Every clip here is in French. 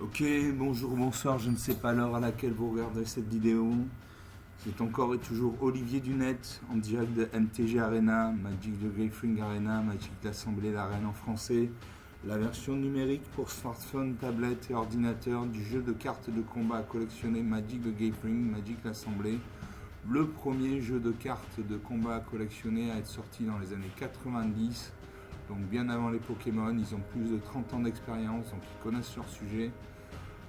Ok, bonjour, bonsoir, je ne sais pas l'heure à laquelle vous regardez cette vidéo. C'est encore et toujours Olivier Dunette en direct de MTG Arena, Magic the Gathering Arena, Magic l'Assemblée d'Arène en français. La version numérique pour smartphone, tablette et ordinateur du jeu de cartes de combat à collectionner Magic the Gathering, Magic l'Assemblée. Le premier jeu de cartes de combat à collectionner à être sorti dans les années 90. Donc bien avant les Pokémon, ils ont plus de 30 ans d'expérience, donc ils connaissent leur sujet.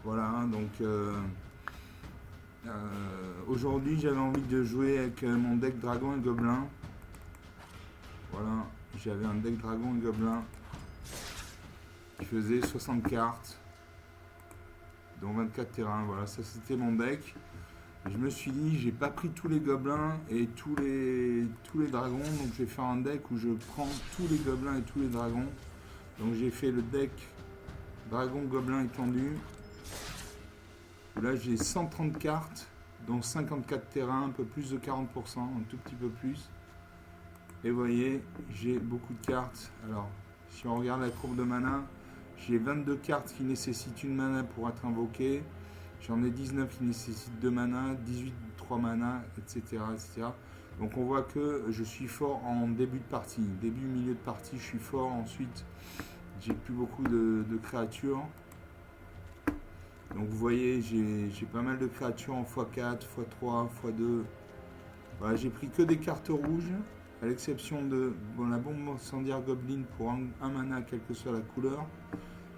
Voilà, donc aujourd'hui j'avais envie de jouer avec mon deck Dragon et Gobelin. Voilà, j'avais un deck Dragon et Gobelin qui faisait 60 cartes, dont 24 terrains. Voilà, ça c'était mon deck. Je me suis dit, j'ai pas pris tous les gobelins et tous les dragons, donc je vais faire un deck où je prends tous les gobelins et tous les dragons. Donc j'ai fait le deck dragon gobelin étendu. Là j'ai 130 cartes, dont 54 terrains, un peu plus de 40%, un tout petit peu plus. Et vous voyez, j'ai beaucoup de cartes. Alors, si on regarde la courbe de mana, j'ai 22 cartes qui nécessitent une mana pour être invoquées. J'en ai 19 qui nécessitent 2 mana, 18 3 mana, etc., etc. Donc on voit que je suis fort en début de partie. Début, milieu de partie, je suis fort. Ensuite, j'ai plus beaucoup de créatures. Donc vous voyez, j'ai pas mal de créatures en x4, x3, x2. Voilà, j'ai pris que des cartes rouges, à l'exception de la bombe incendiaire Goblin pour un mana, quelle que soit la couleur.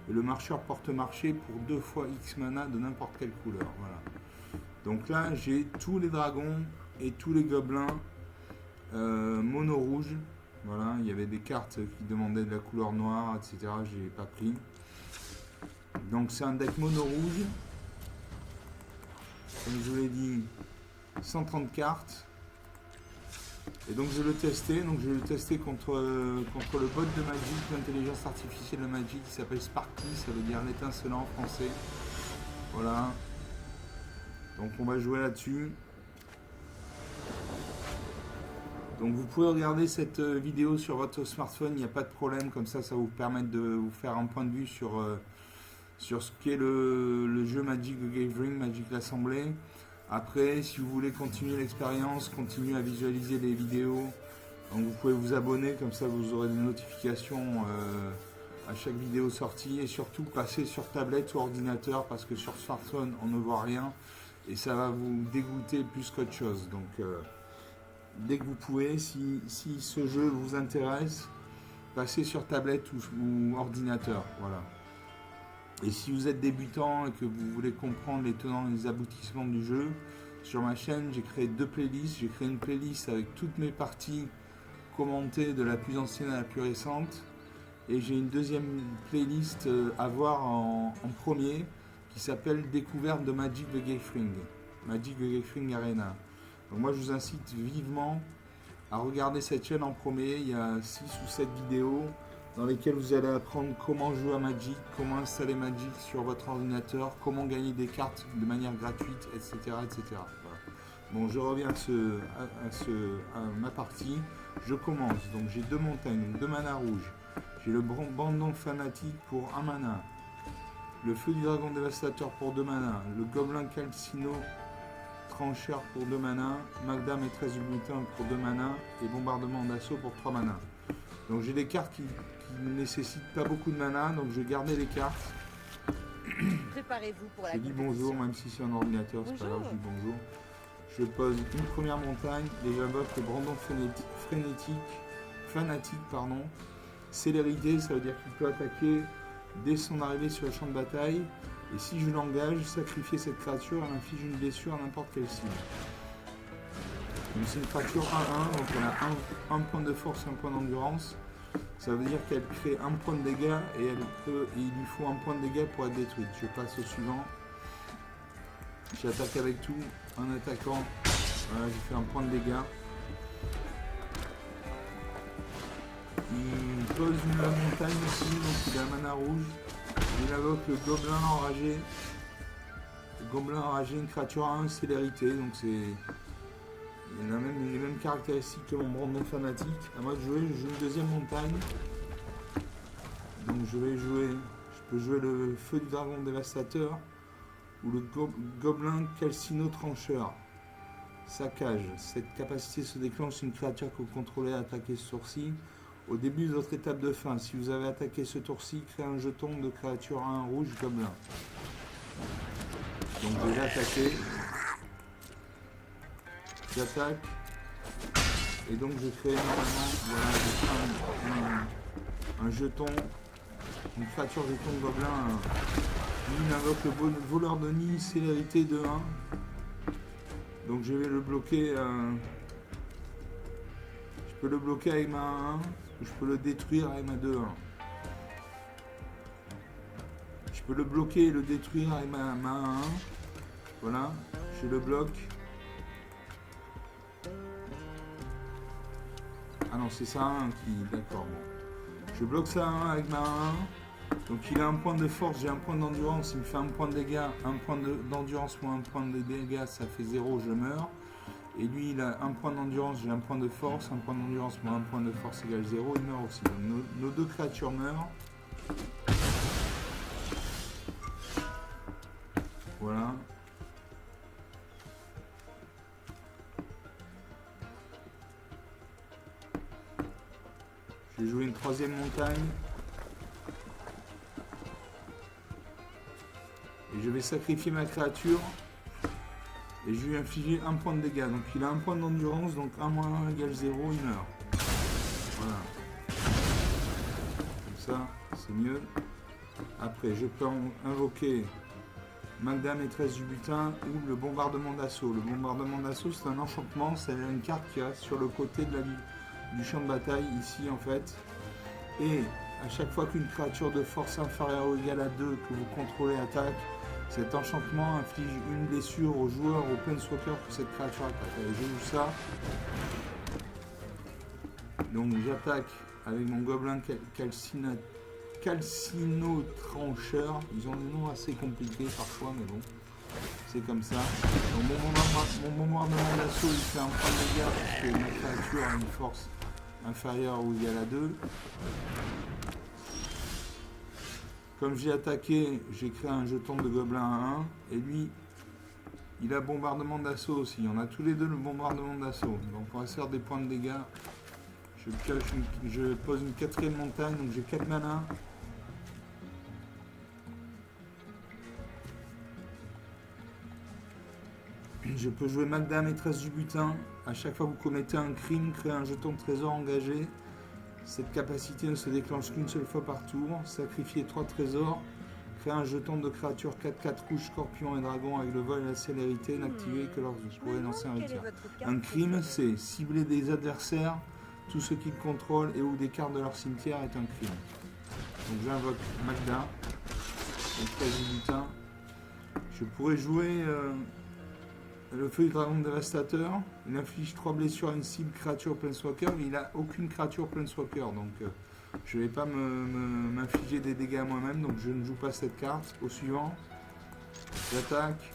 Et le marcheur porte-marché pour 2 fois X mana de n'importe quelle couleur. Voilà. Donc là, j'ai tous les dragons et tous les gobelins mono rouge. Voilà, il y avait des cartes qui demandaient de la couleur noire, etc. Je n'ai pas pris. Donc c'est un deck mono rouge. Comme je vous l'ai dit, 130 cartes. Et donc je vais le tester. Donc je vais le tester contre le bot de Magic, l'intelligence artificielle de Magic qui s'appelle Sparky, ça veut dire l'étincelant en français. Voilà. Donc on va jouer là-dessus. Donc vous pouvez regarder cette vidéo sur votre smartphone, il n'y a pas de problème, comme ça ça vous permet de vous faire un point de vue sur ce qu'est le jeu Magic the Gathering, Magic l'Assemblée. Après, si vous voulez continuer l'expérience, continuer à visualiser les vidéos, donc vous pouvez vous abonner, comme ça vous aurez des notifications à chaque vidéo sortie. Et surtout, passer sur tablette ou ordinateur, parce que sur smartphone, on ne voit rien. Et ça va vous dégoûter plus qu'autre chose. Donc, dès que vous pouvez, si ce jeu vous intéresse, passez sur tablette ou ordinateur. Voilà. Et si vous êtes débutant et que vous voulez comprendre les tenants et les aboutissements du jeu, sur ma chaîne, j'ai créé 2 playlists. J'ai créé une playlist avec toutes mes parties commentées de la plus ancienne à la plus récente. Et j'ai une deuxième playlist à voir en premier qui s'appelle Découverte de Magic the Gathering. Magic the Gathering Arena. Donc moi, je vous incite vivement à regarder cette chaîne en premier. Il y a 6 ou 7 vidéos dans lesquelles vous allez apprendre comment jouer à Magic, comment installer Magic sur votre ordinateur, comment gagner des cartes de manière gratuite, etc. etc. Voilà. Bon, je reviens à ma partie. Je commence. Donc j'ai 2 montagnes, 2 mana rouges. J'ai le bandon fanatique pour 1 mana. Le feu du dragon dévastateur pour 2 mana. Le gobelin calcino trancheur pour 2 mana. Magda maîtresse du butin pour 2 mana. Et bombardement d'assaut pour 3 mana. Donc j'ai des cartes qui ne nécessitent pas beaucoup de mana, donc je vais garder les cartes. Préparez-vous pour la Je dis bonjour, même si c'est un ordinateur, c'est pas grave, je dis bonjour. Je pose une première montagne et j'invoque le brandon fanatique. Célérité, ça veut dire qu'il peut attaquer dès son arrivée sur le champ de bataille. Et si je l'engage, sacrifier cette créature, elle inflige une blessure à n'importe quelle cible. Donc c'est une créature 1-1, donc elle a un point de force et un point d'endurance. Ça veut dire qu'elle crée un point de dégâts et il lui faut un point de dégâts pour être détruite. Je passe au suivant. J'attaque avec tout en attaquant. Voilà, j'ai fait un point de dégâts. Il pose une montagne aussi, donc il a un mana rouge. Il invoque le gobelin enragé. Le gobelin enragé, une créature à 1 célérité, donc c'est. Il a même les mêmes caractéristiques que mon brandon fanatique. À moi de jouer, je joue une deuxième montagne. Donc je vais jouer, je peux jouer le feu du dragon dévastateur ou le gobelin calcino trancheur. Saccage. Cette capacité se déclenche si une créature que vous contrôlez a attaqué ce tour-ci. Au début de votre étape de fin, si vous avez attaqué ce tour-ci, créez un jeton de créature 1 rouge gobelin. Donc je vais l'attaquer. J'attaque. Et donc je crée normalement voilà, un jeton, une créature jeton de gobelin. Il invoque le voleur de nid, célérité de 1. Donc je vais le bloquer. Je peux le bloquer avec ma 1, je peux le détruire avec ma 2-1. Je peux le bloquer et le détruire avec ma 1. Voilà, je le bloque. Ah non, c'est ça 1 qui. D'accord, bon. Je bloque ça 1 avec ma 1. Donc il a un point de force, j'ai un point d'endurance, il me fait un point de dégâts, un point d'endurance moins un point de dégâts, ça fait 0, je meurs. Et lui il a un point d'endurance, j'ai un point de force, un point d'endurance moins un point de force égale 0, il meurt aussi. Donc nos deux créatures meurent. Voilà. Je vais jouer une troisième montagne. Et je vais sacrifier ma créature. Et je vais lui infliger un point de dégâts. Donc il a un point d'endurance, donc 1 moins 1 égale 0, il meurt. Voilà. Comme ça, c'est mieux. Après, je peux invoquer Magda, maîtresse du butin, ou le bombardement d'assaut. Le bombardement d'assaut, c'est un enchantement, c'est une carte qui reste sur le côté de du champ de bataille, ici en fait. Et à chaque fois qu'une créature de force inférieure ou égale à 2 que vous contrôlez attaque, cet enchantement inflige une blessure au joueur, au planeswalker que cette créature attaque. Allez, je joue ça. Donc j'attaque avec mon gobelin calcino trancheur. Ils ont des noms assez compliqués parfois, mais bon, c'est comme ça. Donc mon bombardement d'assaut, il fait un point de dégâts parce que ma créature a une force inférieure ou égale à 2. Comme j'ai attaqué, j'ai créé un jeton de gobelin à 1. Et lui, il a bombardement d'assaut aussi. On a tous les deux le bombardement d'assaut. Donc on va se faire des points de dégâts. Je pose une quatrième montagne, donc j'ai 4 mana. Je peux jouer Magda, maîtresse du butin. À chaque fois que vous commettez un crime, créez un jeton de trésor engagé. Cette capacité ne se déclenche qu'une seule fois par tour. Sacrifiez 3 trésors. Créez un jeton de créature 4-4 rouge, scorpion et dragon avec le vol et la célérité. N'activez que lorsque vous pourrez lancer un retire. Un crime, c'est cibler des adversaires, tout ce qu'ils contrôlent et ou des cartes de leur cimetière est un crime. Donc j'invoque Magda, maîtresse du butin. Je pourrais jouer le feu du dragon dévastateur. Il inflige 3 blessures à une cible créature planeswalker. Il n'a aucune créature planeswalker. Donc je ne vais pas m'infliger des dégâts à moi-même. Donc je ne joue pas cette carte. Au suivant. J'attaque.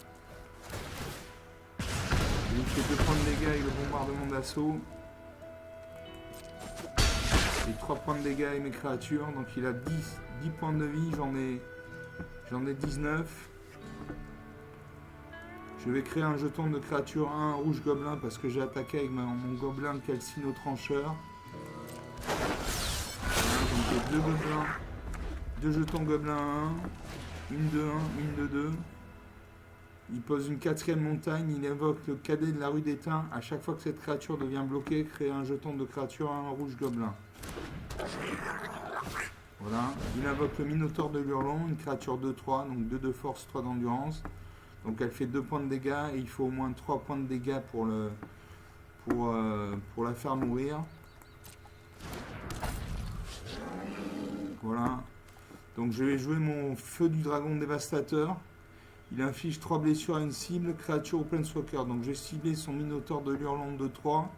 Il fait 2 points de dégâts avec le bombardement d'assaut. Et 3 points de dégâts avec mes créatures. Donc il a 10 points de vie. J'en ai 19. Je vais créer un jeton de créature 1 rouge gobelin parce que j'ai attaqué avec mon gobelin calcino trancheur. Voilà, donc j'ai 2 gobelins, 2 jetons gobelin 1, une de 1, une de 2. Il pose une quatrième montagne, il évoque le cadet de la rue d'Étain. À chaque fois que cette créature devient bloquée, créer un jeton de créature 1 rouge gobelin. Voilà, il invoque le Minotaure de l'Hurlon, une créature 2-3, donc 2 de force, 3 d'endurance. Donc elle fait 2 points de dégâts et il faut au moins 3 points de dégâts pour la faire mourir. Voilà. Donc je vais jouer mon feu du dragon dévastateur. Il inflige 3 blessures à une cible, créature ou planeswalker. Donc je vais cibler son Minotaure de l'Hurlon de 3.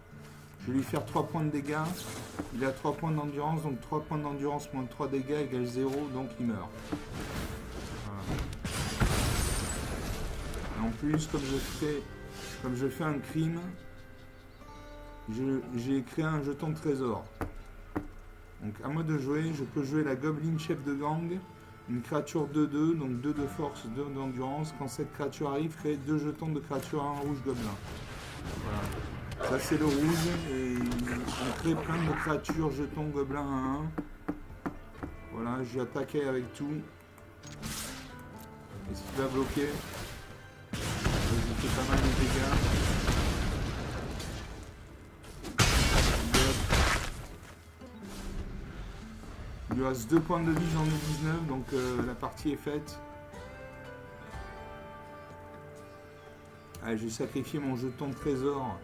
Je vais lui faire 3 points de dégâts. Il a 3 points d'endurance, donc 3 points d'endurance moins 3 dégâts égale 0, donc il meurt. Voilà. En plus, comme je fais un crime, j'ai créé un jeton de trésor. Donc à moi de jouer, je peux jouer la Goblin chef de gang, Une créature 2-2, donc 2 de force, 2 d'endurance. Quand cette créature arrive, crée 2 jetons de créature 1 rouge gobelin. Voilà. Ça c'est le rouge et on crée plein de créatures jetons gobelins 1-1. Voilà, j'ai attaqué avec tout. Est-ce qu'il va bloquer? J'ai fait pas mal de dégâts. Il lui reste 2 points de vie, j'en ai 19, donc la partie est faite. Allez, je vais sacrifier mon jeton de trésor.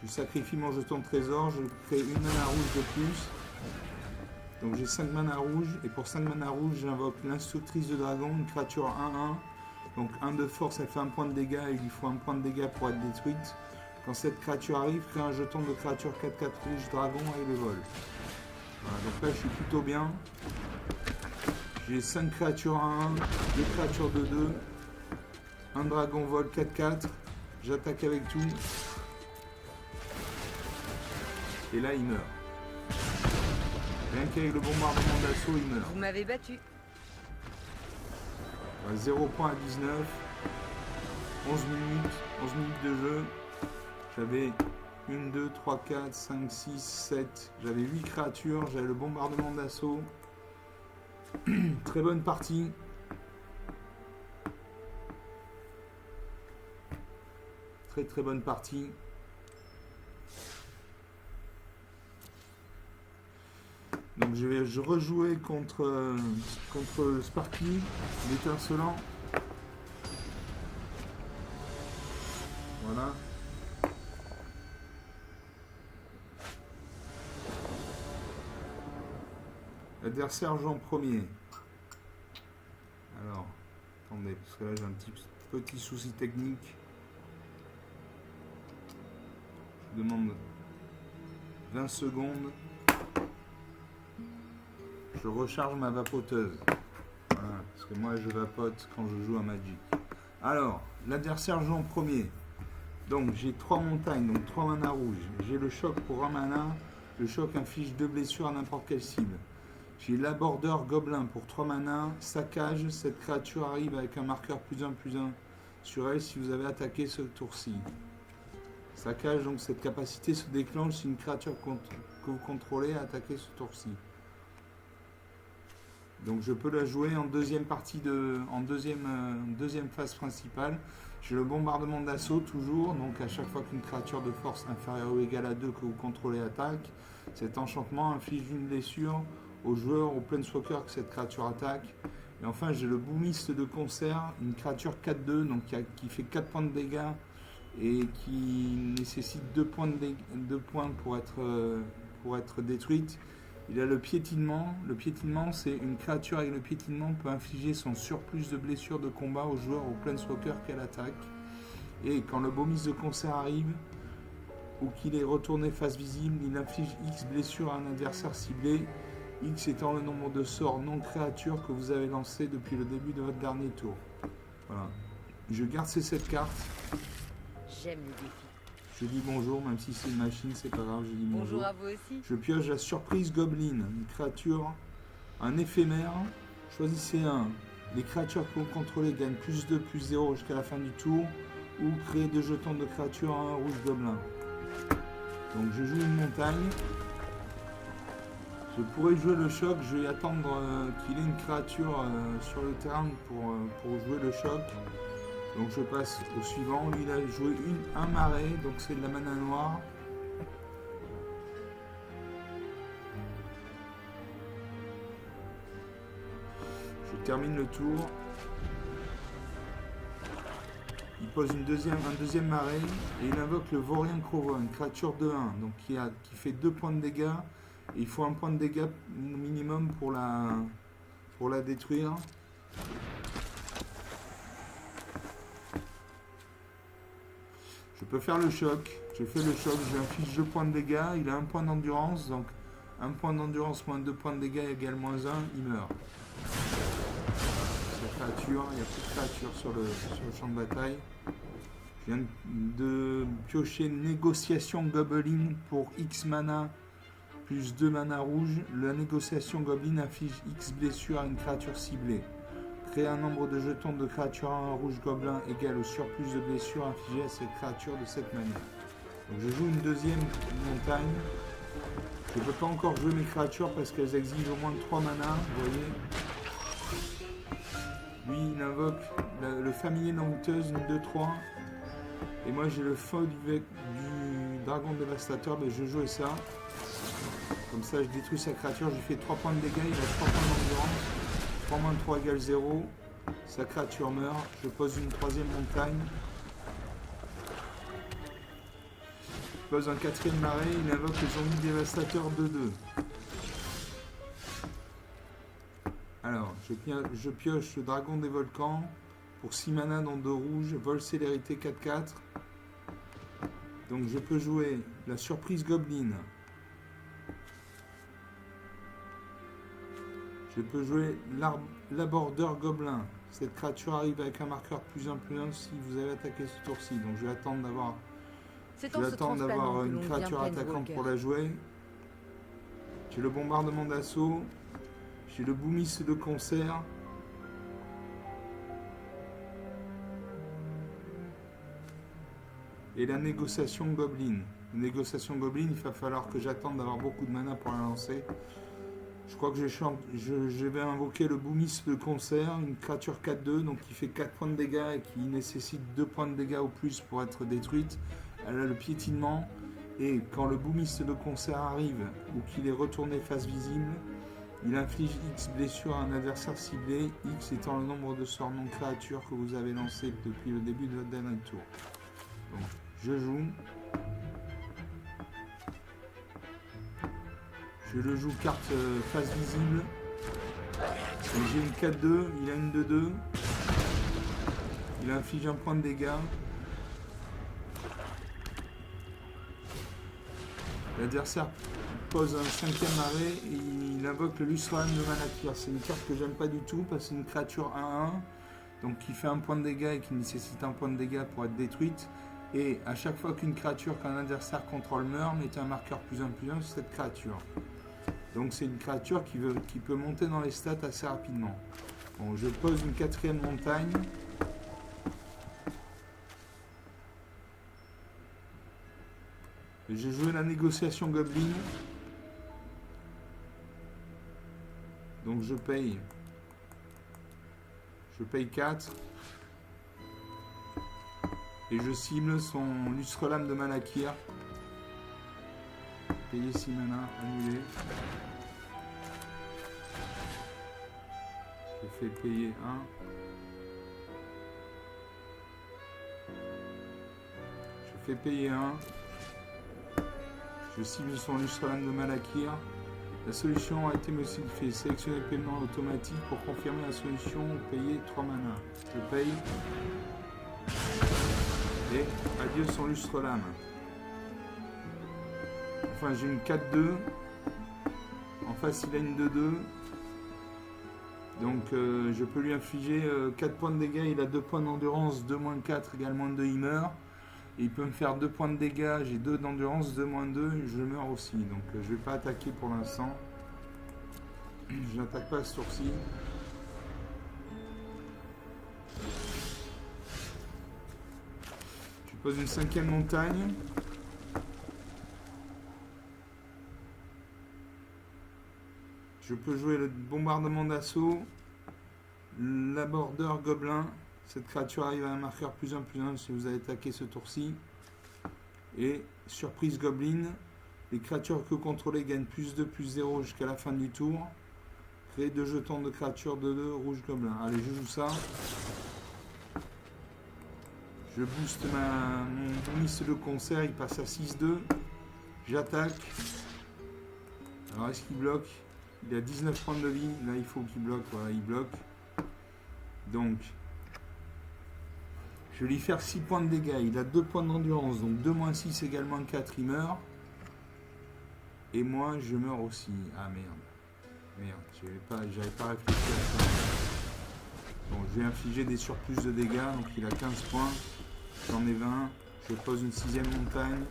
Je sacrifie mon jeton de trésor, je crée une mana rouge de plus. Donc j'ai 5 mana rouges, et pour 5 mana rouges, j'invoque l'instructrice de dragon, une créature 1-1. Donc 1 de force, elle fait 1 point de dégâts, et il lui faut 1 point de dégâts pour être détruite. Quand cette créature arrive, crée un jeton de créature 4-4 rouge dragon et le vol. Voilà, donc là je suis plutôt bien. J'ai 5 créatures 1-1, 2 créatures 2-2, un dragon vol 4-4, j'attaque avec tout. Et là il meurt. Rien qu'avec le bombardement d'assaut il meurt. Vous m'avez battu. 0 points à 19. 11 minutes de jeu. J'avais 1, 2, 3, 4, 5, 6, 7. J'avais 8 créatures. J'avais le bombardement d'assaut. Très bonne partie. Très bonne partie. Donc je vais rejouer contre Sparky, l'étincelant. Voilà. Adversaire joue en premier. Alors, attendez, parce que là j'ai un petit souci technique. Je demande 20 secondes. Je recharge ma vapoteuse. Voilà, parce que moi je vapote quand je joue à Magic. Alors, l'adversaire joue en premier. Donc j'ai 3 montagnes, donc 3 mana rouges. J'ai le choc pour 1 mana. Le choc inflige 2 blessures à n'importe quelle cible. J'ai l'abordeur gobelin pour 3 mana. Saccage, cette créature arrive avec un marqueur +1/+1 sur elle si vous avez attaqué ce tour-ci. Saccage, donc cette capacité se déclenche si une créature que vous contrôlez a attaqué ce tour-ci. Donc je peux la jouer en deuxième partie en deuxième phase principale. J'ai le bombardement d'assaut toujours, donc à chaque fois qu'une créature de force inférieure ou égale à 2 que vous contrôlez attaque, cet enchantement inflige une blessure au joueur ou planeswalker que cette créature attaque. Et enfin j'ai le boomiste de concert, une créature 4-2, donc qui fait 4 points de dégâts et qui nécessite 2 points pour être détruite. Il a le piétinement. Le piétinement, c'est une créature avec le piétinement peut infliger son surplus de blessures de combat au joueur ou planeswalker qu'elle attaque. Et quand le bomis de concert arrive, ou qu'il est retourné face visible, il inflige X blessures à un adversaire ciblé, X étant le nombre de sorts non créatures que vous avez lancés depuis le début de votre dernier tour. Voilà. Je garde ces 7 cartes. J'aime les défis. Je dis bonjour, même si c'est une machine, c'est pas grave, je dis bonjour. Bonjour à vous aussi. Je pioche la surprise Goblin, une créature, un éphémère. Choisissez un. Les créatures que vous contrôlez gagnent +2, +0 jusqu'à la fin du tour. Ou créez 2 jetons de créatures à un rouge gobelin. Donc je joue une montagne. Je pourrais jouer le choc, je vais attendre qu'il ait une créature sur le terrain pour jouer le choc. Donc je passe au suivant. Lui il a joué un marais, donc c'est de la mana noire. Je termine le tour. Il pose un deuxième marais et il invoque le Vaurien Crova, une créature de 1, donc qui fait 2 points de dégâts. Et il faut 1 point de dégâts minimum pour la détruire. Je peux faire le choc. Je fais le choc, je lui inflige 2 points de dégâts. Il a 1 point d'endurance, donc 1 point d'endurance moins 2 points de dégâts égale -1, il meurt. Cette créature, il n'y a plus de créature sur le champ de bataille. Je viens de piocher Négociation Goblin pour X mana plus 2 mana rouge, la négociation Goblin inflige X blessures à une créature ciblée. Créer un nombre de jetons de créatures 1 rouge gobelin égal au surplus de blessures infligées à cette créature de cette manière. Donc je joue une deuxième montagne. Je ne peux pas encore jouer mes créatures parce qu'elles exigent au moins 3 mana, vous voyez. Lui il invoque le familier d'envoûteuse, une 2-3. Et moi j'ai le feu du dragon dévastateur, mais je jouais ça. Comme ça je détruis sa créature, je lui fais 3 points de dégâts, il a 3 points d'endurance. 3 moins 3 égale 0. Sa créature meurt. Je pose une troisième montagne. Je pose un quatrième marais. Il invoque le zombie dévastateur 2-2. Alors, je pioche le dragon des volcans. Pour 6 mana dans 2 rouges. Vol célérité 4-4. Donc je peux jouer la surprise Goblin. Je peux jouer l'abordeur gobelin. Cette créature arrive avec un marqueur +1/+1 si vous avez attaqué ce tour-ci. Donc je vais attendre d'avoir une créature attaquante pour la jouer. J'ai le bombardement d'assaut. J'ai le boomis de concert. Et la négociation Goblin. La négociation Goblin, il va falloir que j'attende d'avoir beaucoup de mana pour la lancer. Je crois que je vais invoquer le boomis de concert, une créature 4-2, donc qui fait 4 points de dégâts et qui nécessite 2 points de dégâts au plus pour être détruite. Elle a le piétinement, et quand le boomis de concert arrive ou qu'il est retourné face visible, il inflige X blessures à un adversaire ciblé, X étant le nombre de sorts non créatures que vous avez lancé depuis le début de votre dernier tour. Donc je joue. Je le joue carte face visible. J'ai une 4-2, il a une 2-2. Il inflige un point de dégâts. L'adversaire pose un 5e arrêt et il invoque le Lustrum de Malakir. C'est une carte que j'aime pas du tout parce que c'est une créature 1-1. Donc qui fait un point de dégâts et qui nécessite un point de dégâts pour être détruite. Et à chaque fois qu'une créature qu'un adversaire contrôle meurt, mettez un marqueur +1/+1 sur cette créature. Donc c'est une créature qui peut monter dans les stats assez rapidement. Bon, je pose une 4e montagne. J'ai joué la négociation Goblin. Donc je paye 4. Et je cible son Lustrum de Malakir. Payer 6 mana, annuler. Je fais payer 1. Je fais payer 1. Je cible son Lustrum de Malakir. La solution a été modifiée. Sélectionnez le paiement automatique pour confirmer la solution. Payer 3 mana. Je paye. Et adieu son Lustrum. Enfin, j'ai une 4-2. En face, il a une 2-2. Donc, je peux lui infliger 4 points de dégâts. Il a 2 points d'endurance. 2-4 égale -2, il meurt. Et il peut me faire 2 points de dégâts. J'ai 2 d'endurance. 2-2, je meurs aussi. Donc, je ne vais pas attaquer pour l'instant. Je n'attaque pas ce tour-ci. Je pose une 5e montagne. Je peux jouer le bombardement d'assaut, l'abordeur gobelin. Cette créature arrive à un marqueur +1/+1 si vous avez attaqué ce tour-ci. Et surprise Goblin. Les créatures que vous contrôlez gagnent +2/+0 jusqu'à la fin du tour. Créez 2 jetons de créatures 2/2 rouge gobelin. Allez, je joue ça. Je booste mon miss de concert, il passe à 6-2. J'attaque. Alors est-ce qu'il bloque? Il a 19 points de vie. Là il faut qu'il bloque. Voilà, il bloque. Donc je vais lui faire 6 points de dégâts. Il a 2 points d'endurance. Donc 2-6 égale -4, il meurt. Et moi je meurs aussi. Ah merde. J'avais pas réfléchi à ça. Bon, je vais infliger des surplus de dégâts. Donc il a 15 points. J'en ai 20. Je pose une 6e montagne.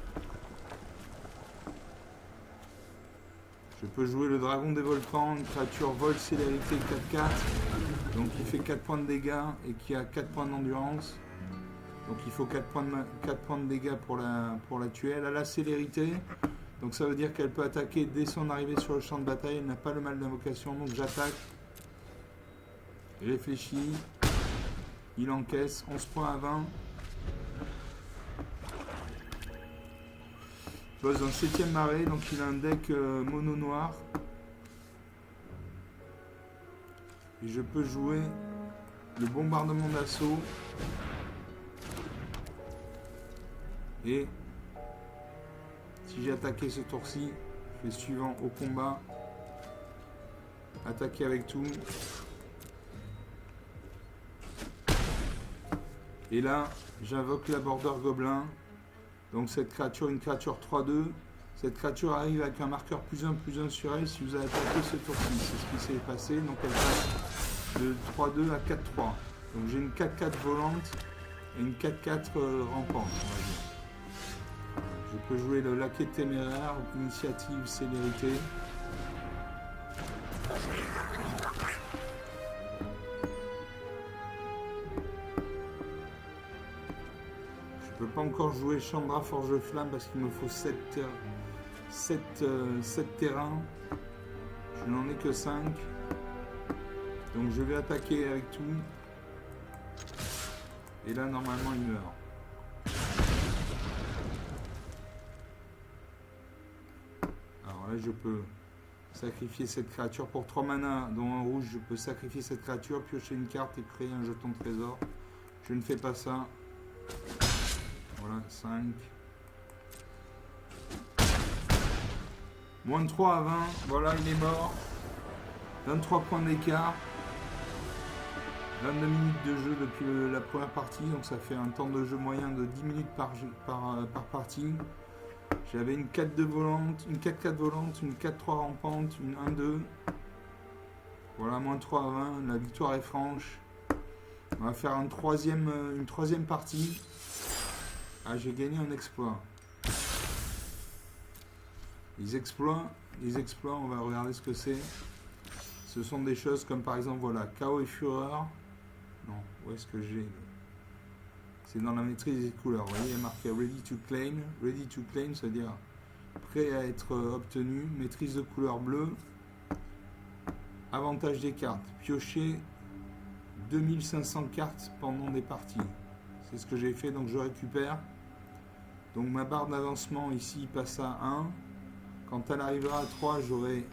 Je peux jouer le dragon des volcans, une créature vol célérité 4-4. Donc il fait 4 points de dégâts et qui a 4 points d'endurance. Donc il faut 4 points de dégâts pour la tuer. Elle a la célérité. Donc ça veut dire qu'elle peut attaquer dès son arrivée sur le champ de bataille. Elle n'a pas le mal d'invocation. Donc j'attaque. Réfléchis. Il encaisse. 11 points à 20. Il pose un 7ème marée. Donc il a un deck mono noir. Et je peux jouer le bombardement d'assaut. Et si j'ai attaqué ce tour-ci, je fais suivant au combat. Attaquer avec tout. Et là, j'invoque la Border Gobelin. Donc cette créature, une créature 3-2. Cette créature arrive avec un marqueur +1/+1 sur elle si vous avez attaqué ce tour-ci. C'est ce qui s'est passé. Donc elle passe de 3-2 à 4-3. Donc j'ai une 4-4 volante et une 4-4 rampante, on va dire. Je peux jouer le laquais téméraire, initiative, célérité. Je peux pas encore jouer Chandra Forge Flamme parce qu'il me faut 7 terrains. Je n'en ai que 5. Donc je vais attaquer avec tout. Et là normalement il meurt. Alors là je peux sacrifier cette créature pour 3 mana. Dans un rouge je peux sacrifier cette créature, piocher une carte et créer un jeton de trésor. Je ne fais pas ça. Voilà, 5. Moins de 3 à 20. Voilà, il est mort. 23 points d'écart. 22 minutes de jeu depuis la première partie. Donc ça fait un temps de jeu moyen de 10 minutes par partie. J'avais une 4-2 volante, une 4-4 volante, une 4-3 rampante, une 1-2. Voilà, moins 3 à 20. La victoire est franche. On va faire une troisième partie. Ah, j'ai gagné un exploit. Les exploits, on va regarder ce que c'est. Ce sont des choses comme par exemple, voilà, chaos et fureur. Non, où est-ce que j'ai? C'est dans la maîtrise des couleurs. Vous voyez, il y a marqué Ready to Claim. Ready to Claim, c'est-à-dire prêt à être obtenu. Maîtrise de couleur bleue. Avantage des cartes. Piocher 2500 cartes pendant des parties. C'est ce que j'ai fait, donc je récupère. Donc ma barre d'avancement ici passe à 1. Quand elle arrivera à 3, j'aurai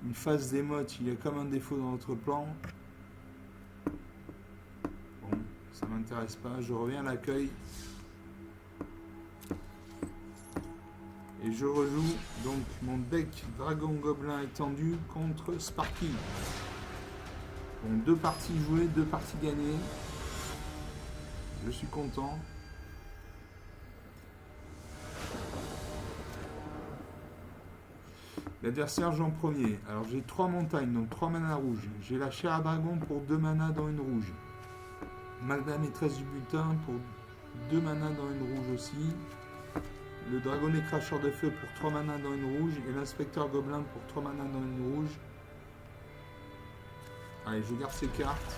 une phase d'émote. Il y a comme un défaut dans notre plan. Bon, ça m'intéresse pas. Je reviens à l'accueil. Et je rejoue donc mon deck Dragon Gobelin étendu contre Sparky. Bon, 2 parties jouées, 2 parties gagnées. Je suis content. L'adversaire joue en premier. Alors j'ai 3 montagnes, donc 3 manas rouges. J'ai la chair à dragon pour 2 manas dans une rouge. Magda maîtresse du butin pour 2 manas dans une rouge aussi. Le dragonnet cracheur de feu pour 3 manas dans une rouge. Et l'inspecteur gobelin pour 3 manas dans une rouge. Allez, je garde ces cartes.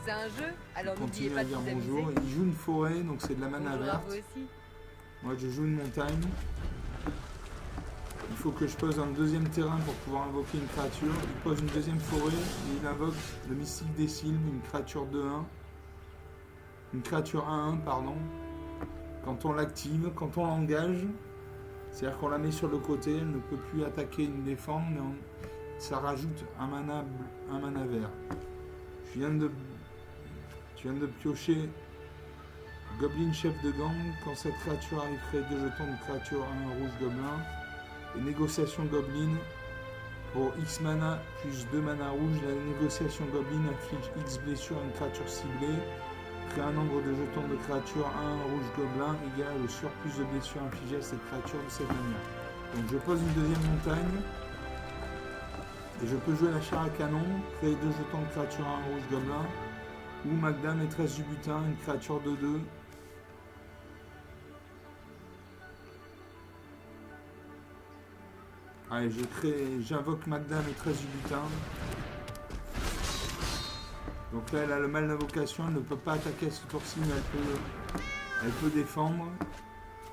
C'est un jeu, alors n'oubliez Continue pas à de dire vous bonjour. amuser. Il joue une forêt, donc c'est de la mana Bonjour à verte. vous aussi. Moi je joue une montagne. Il faut que je pose un deuxième terrain pour pouvoir invoquer une créature. Il pose une deuxième forêt et il invoque le mystique des Sylves, une créature 2-1. Une créature 1-1, pardon. Quand on l'active, quand on l'engage, c'est-à-dire qu'on la met sur le côté, elle ne peut plus attaquer ni défendre, mais ça rajoute un mana vert. Je viens de piocher Goblin chef de gang. Quand cette créature arrive, créer 2 jetons de créature 1 rouge gobelin. Et négociation goblin pour X mana plus 2 mana rouge. La négociation goblin inflige X blessure à une créature ciblée. Crée un nombre de jetons de créature 1 rouge gobelin égal au surplus de blessure infligée à cette créature de cette manière. Donc je pose une deuxième montagne. Et je peux jouer la chair à canon, créer 2 jetons de créature 1 rouge gobelin. Ou Magda, maîtresse du butin, une créature 2-2. Allez, j'invoque Magda, maîtresse du butin. Donc là, elle a le mal d'invocation, elle ne peut pas attaquer à ce tour-ci, mais elle peut défendre.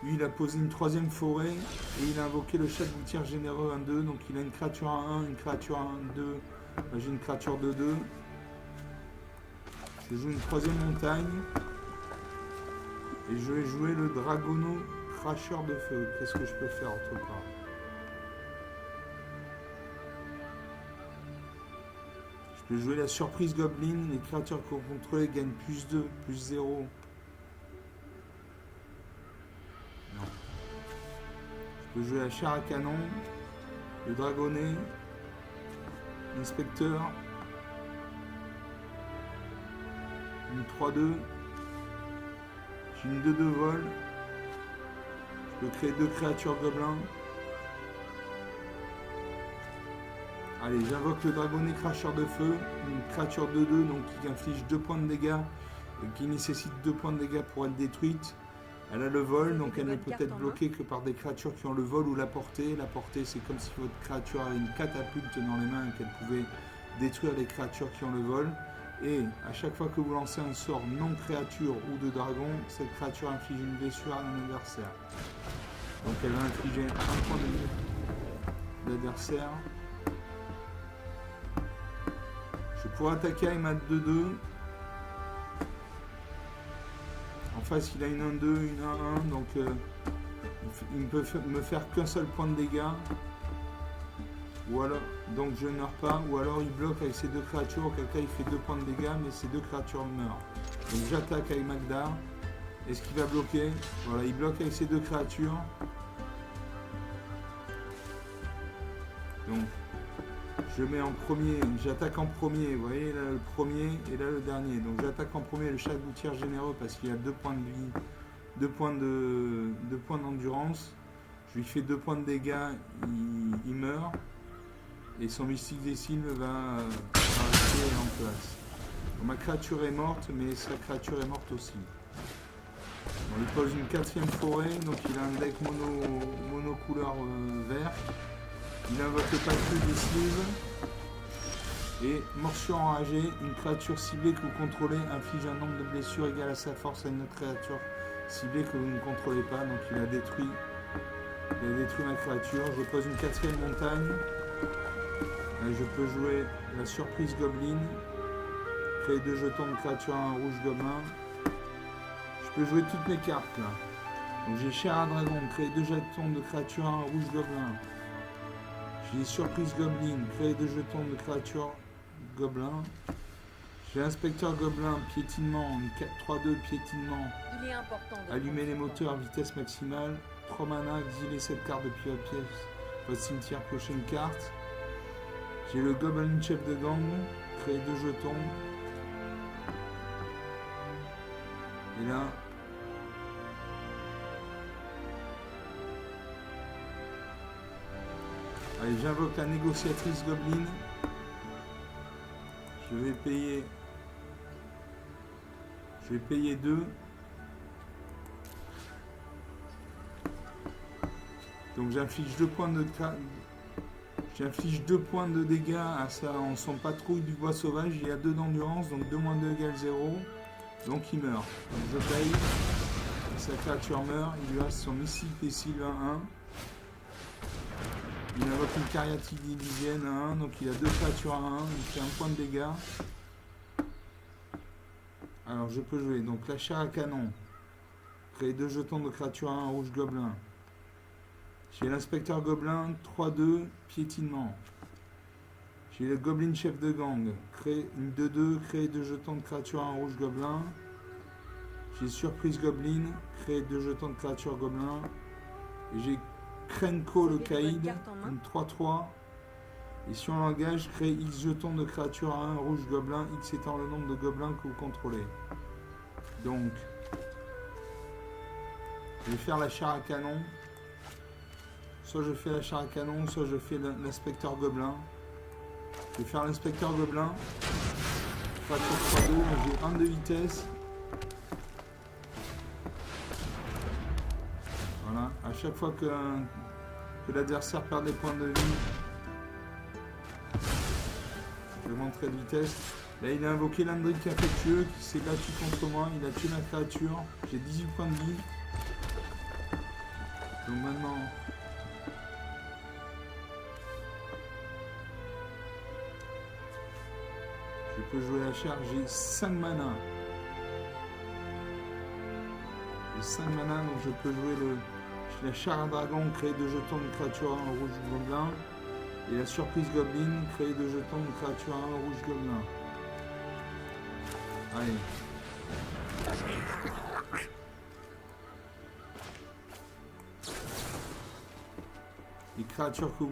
Lui, il a posé une troisième forêt et il a invoqué le chat de gouttière généreux 1-2. Donc il a une créature à 1, une créature à 1-2. J'ai une créature de 2. Je joue une troisième montagne. Et je vais jouer le Dragono cracheur de feu. Qu'est-ce que je peux faire autre part? Je peux jouer la surprise Goblin. Les créatures qu'on contrôle gagnent plus 2, plus 0. Non. Je peux jouer la chair à canon. Le dragonnet. L'inspecteur. Une 3-2. J'ai une 2-2 vol. Je peux créer 2 créatures gobelins. Allez, j'invoque le dragonnet cracheur de feu. Une créature 2-2, donc qui inflige 2 points de dégâts. Et qui nécessite 2 points de dégâts pour être détruite. Elle a le vol, donc elle ne peut être bloquée que par des créatures qui ont le vol ou la portée. La portée, c'est comme si votre créature avait une catapulte dans les mains et qu'elle pouvait détruire les créatures qui ont le vol. Et à chaque fois que vous lancez un sort non créature ou de dragon, cette créature inflige une blessure à un adversaire. Donc elle va infliger un point de vie d'adversaire. Je pourrais attaquer avec ma 2-2. En face, il a une 1-2, une 1-1, donc il ne peut me faire qu'un seul point de dégâts. Ou alors, donc je ne meurs pas, ou alors il bloque avec ses 2 créatures, auquel cas il fait 2 points de dégâts, mais ces 2 créatures meurent. Donc j'attaque avec Magda. Est-ce qu'il va bloquer? Voilà, il bloque avec ses 2 créatures. Donc, je mets en premier, j'attaque en premier, vous voyez là le premier et là le dernier. Donc j'attaque en premier le chat de gouttière généreux parce qu'il a 2 points de vie, 2 points d'endurance. Je lui fais 2 points de dégâts, il meurt. Et son mystique des Sylves va rester en place. Donc, ma créature est morte, mais sa créature est morte aussi. On lui pose une 4e forêt, donc il a un deck mono couleur vert. Il invoque le patrouille des Sylves. Et morsure enragée, une créature ciblée que vous contrôlez inflige un nombre de blessures égal à sa force à une autre créature ciblée que vous ne contrôlez pas. Donc il a détruit ma créature. Je pose une 4e montagne. Je peux jouer la surprise Goblin, créer 2 jetons de créature à un rouge gobelin. Je peux jouer toutes mes cartes là. Donc j'ai chair à dragon, créer 2 jetons de créature à un rouge gobelin. J'ai surprise Goblin, créer 2 jetons de créature gobelin. J'ai inspecteur gobelin, piétinement, une 3-2 piétinement. Il est important de allumer les moteurs, vitesse maximale. 3 mana, exiler cette carte depuis la pièce. Votre cimetière, piocher une carte. J'ai le Goblin chef de gang, créer 2 jetons. Et là, allez, j'invoque la négociatrice Goblin. Je vais payer 2. Donc j'inflige 2 points de dégâts à en son patrouille du bois sauvage. Il a 2 d'endurance, donc 2 moins 2 égale 0. Donc il meurt. Donc je paye. Et sa créature meurt. Il lui reste son mystique des Sylves 1-1. Il invoque une cariatide élysienne à 1. Donc il a 2 créatures à 1. Il fait 1 point de dégâts. Alors je peux jouer. Donc la chair à canon. Créer 2 jetons de créature à 1 rouge gobelin. J'ai l'inspecteur gobelin, 3-2, piétinement. J'ai le goblin chef de gang, créer une 2-2, créer 2 jetons de créature en rouge gobelin. J'ai surprise goblin, créer 2 jetons de créature gobelin. Et j'ai Krenko le caïd, une 3-3. Et si on l'engage, créer X jetons de créature à 1 rouge gobelin, X étant le nombre de gobelins que vous contrôlez. Donc, je vais faire la chair à canon. Soit je fais la chair à canon, soit je fais l'inspecteur gobelin. Je vais faire l'inspecteur gobelin. Créature 3-2, j'ai 1 de vitesse. Voilà, à chaque fois qu'un que l'adversaire perde des points de vie. Je vais montrer de vitesse. Là, il a invoqué l'Indric affectueux qui s'est battu contre moi. Il a tué ma créature. J'ai 18 points de vie. Donc maintenant... je peux jouer la charge. J'ai 5 mana. J'ai 5 mana, donc je peux jouer la char à dragon, créer 2 jetons de créature en rouge gobelin. Et la surprise goblin, créer 2 jetons de créature en rouge gobelin. Allez. Les créatures que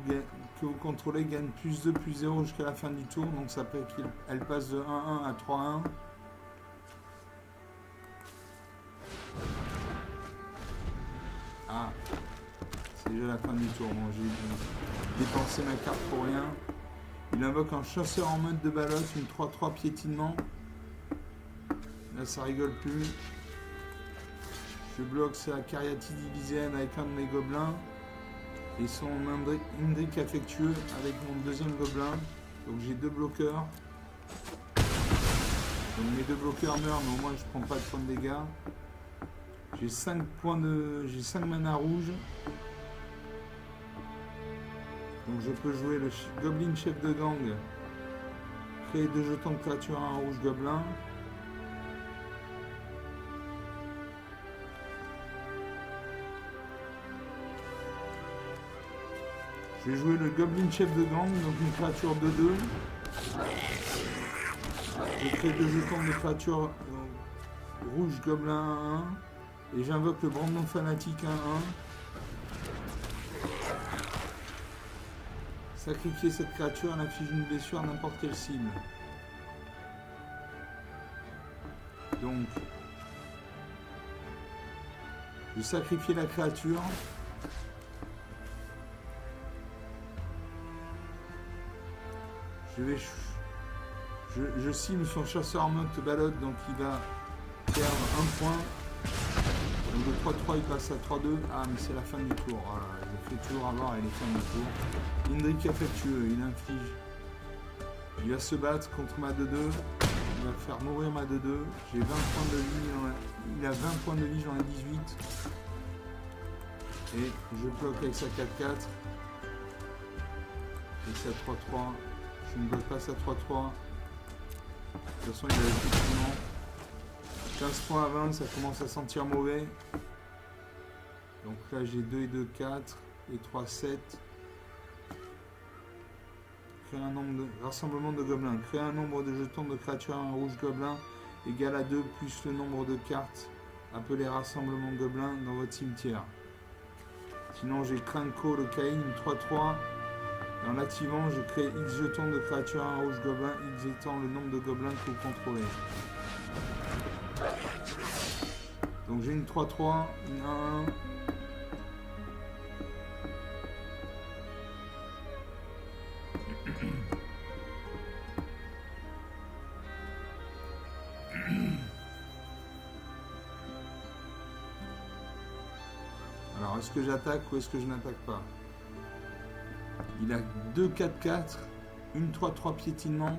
vous contrôlez gagnent plus 2, plus 0 jusqu'à la fin du tour. Donc ça fait qu'elle passe de 1-1 à 3-1. Ah, c'est déjà la fin du tour. Bon, j'ai dépensé ma carte pour rien. Il invoque un chasseur en mode de balotte, une 3-3 piétinement. Là, ça rigole plus. Je bloque sa cariatide diviséenne avec un de mes gobelins. Et son Indric affectueux avec mon deuxième gobelin. Donc j'ai 2 bloqueurs. Donc mes 2 bloqueurs meurent, mais au moins je prends pas de points de dégâts. J'ai 5 mana rouges. Donc je peux jouer le Goblin chef de gang. Créer 2 jetons de créature en rouge gobelin. Je vais jouer le Goblin chef de gang, donc une créature 2-2. Je crée 2 jetons de créature rouge gobelin 1-1. Et j'invoque le Brandon fanatique 1-1. Sacrifier cette créature, elle inflige une blessure à n'importe quelle cible. Donc, je vais sacrifier la créature. Je cible son chasseur en mode balotte, donc il va perdre 1 point. Donc de 3-3 il passe à 3-2. Ah mais c'est la fin du tour. Voilà, je fais toujours avoir et les fins du tour. Indric affectueux, il inflige. Il va se battre contre ma 2-2. Il va faire mourir ma 2-2. J'ai 20 points de vie. Il a 20 points de vie, j'en ai 18. Et je bloque avec sa 4-4. Et sa 3-3. Je ne bloque pas sa 3-3. De toute façon, il a effectivement 15 points à 20, ça commence à sentir mauvais. Donc là, j'ai 2 et 2, 4 et 3, 7. Créer un nombre de rassemblement de gobelins. Créer un nombre de jetons de créatures en rouge gobelin égal à 2 plus le nombre de cartes appelées rassemblement de gobelins dans votre cimetière. Sinon, j'ai Kranko, le Caïn, une 3-3. Et en l'activant, je crée X jetons de créatures en rouge gobelin, X étant le nombre de gobelins que vous contrôlez. Donc j'ai une 3-3, une 1-1. Alors, est-ce que j'attaque ou est-ce que je n'attaque pas? Il a 2 4-4, une 3-3 piétinement.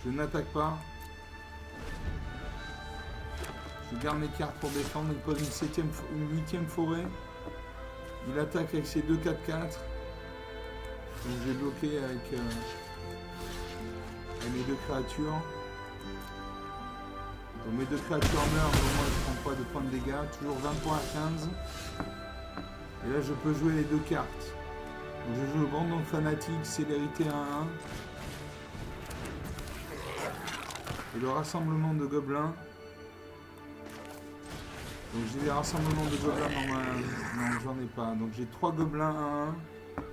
Je n'attaque pas. Je garde mes cartes pour défendre. Il pose une 8e forêt. Il attaque avec ses 2 4-4. Donc j'ai bloqué avec mes 2 créatures. Donc mes 2 créatures meurent, mais moi je prends pas de points de dégâts. Toujours 20 points à 15. Et là je peux jouer les 2 cartes. Donc je joue le Brandon fanatique, célérité 1-1. Et le rassemblement de gobelins. Donc j'ai des rassemblements de gobelins dans ma... Non, j'en ai pas. Donc j'ai 3 gobelins 1-1.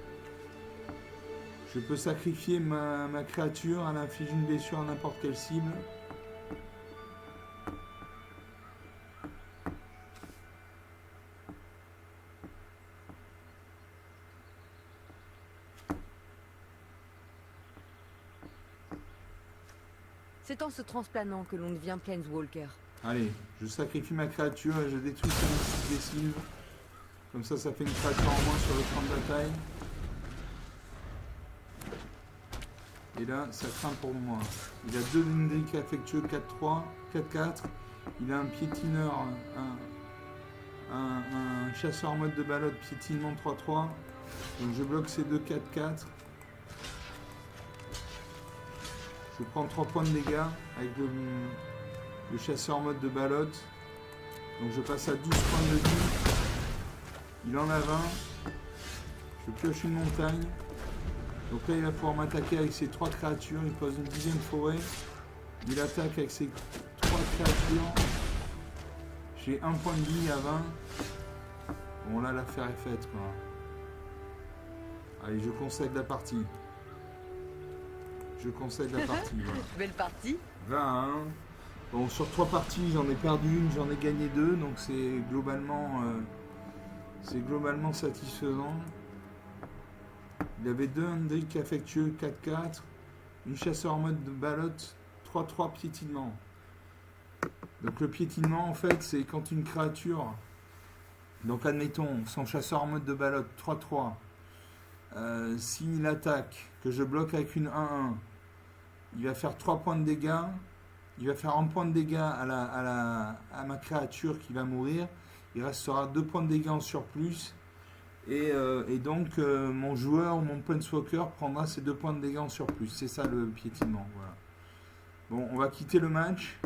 Je peux sacrifier ma créature, elle inflige une blessure à n'importe quelle cible. C'est en se transplanant que l'on devient Planeswalker. Allez, je sacrifie ma créature et je détruis sa mystique des sylves. Comme ça fait une créature en moins sur le champ de bataille. Et là, ça craint pour moi. Il a 2 Lindric affectueux 4-3, 4-4. Il a un piétineur, un chasseur en mode de balade, piétinement 3-3. Donc je bloque ces deux 4-4. Je prends 3 points de dégâts avec le chasseur en mode de balotte. Donc je passe à 12 points de vie. Il en a 20. Je pioche une montagne. Donc là il va pouvoir m'attaquer avec ses 3 créatures. Il pose une 10e forêt. Il attaque avec ses 3 créatures. J'ai 1 point de vie à 20. Bon là l'affaire est faite quoi. Allez, je concède la partie. Je concède la partie. Voilà. Belle partie. 21. Bon, sur 3 parties, j'en ai perdu une, j'en ai gagné 2, donc c'est globalement satisfaisant. Il avait 2 Hendrik affectueux 4-4, une chasseur en mode de balotte 3-3 piétinement. Donc le piétinement en fait c'est quand une créature, donc admettons son chasseur en mode de balotte 3-3, s'il attaque, que je bloque avec une 1-1, il va faire 3 points de dégâts, il va faire 1 point de dégâts à ma créature qui va mourir, il restera 2 points de dégâts en surplus, et donc mon joueur, mon planeswalker prendra ces 2 points de dégâts en surplus, c'est ça le piétinement, voilà. Bon, on va quitter le match,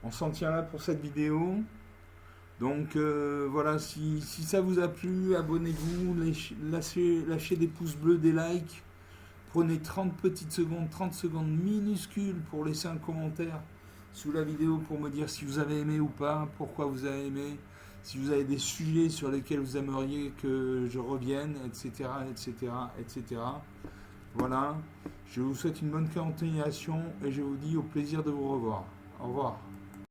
on s'en tient là pour cette vidéo. Donc voilà, si ça vous a plu, abonnez-vous, lâchez des pouces bleus, des likes. Prenez 30 secondes minuscules pour laisser un commentaire sous la vidéo pour me dire si vous avez aimé ou pas, pourquoi vous avez aimé, si vous avez des sujets sur lesquels vous aimeriez que je revienne, etc. Voilà, je vous souhaite une bonne continuation et je vous dis au plaisir de vous revoir. Au revoir.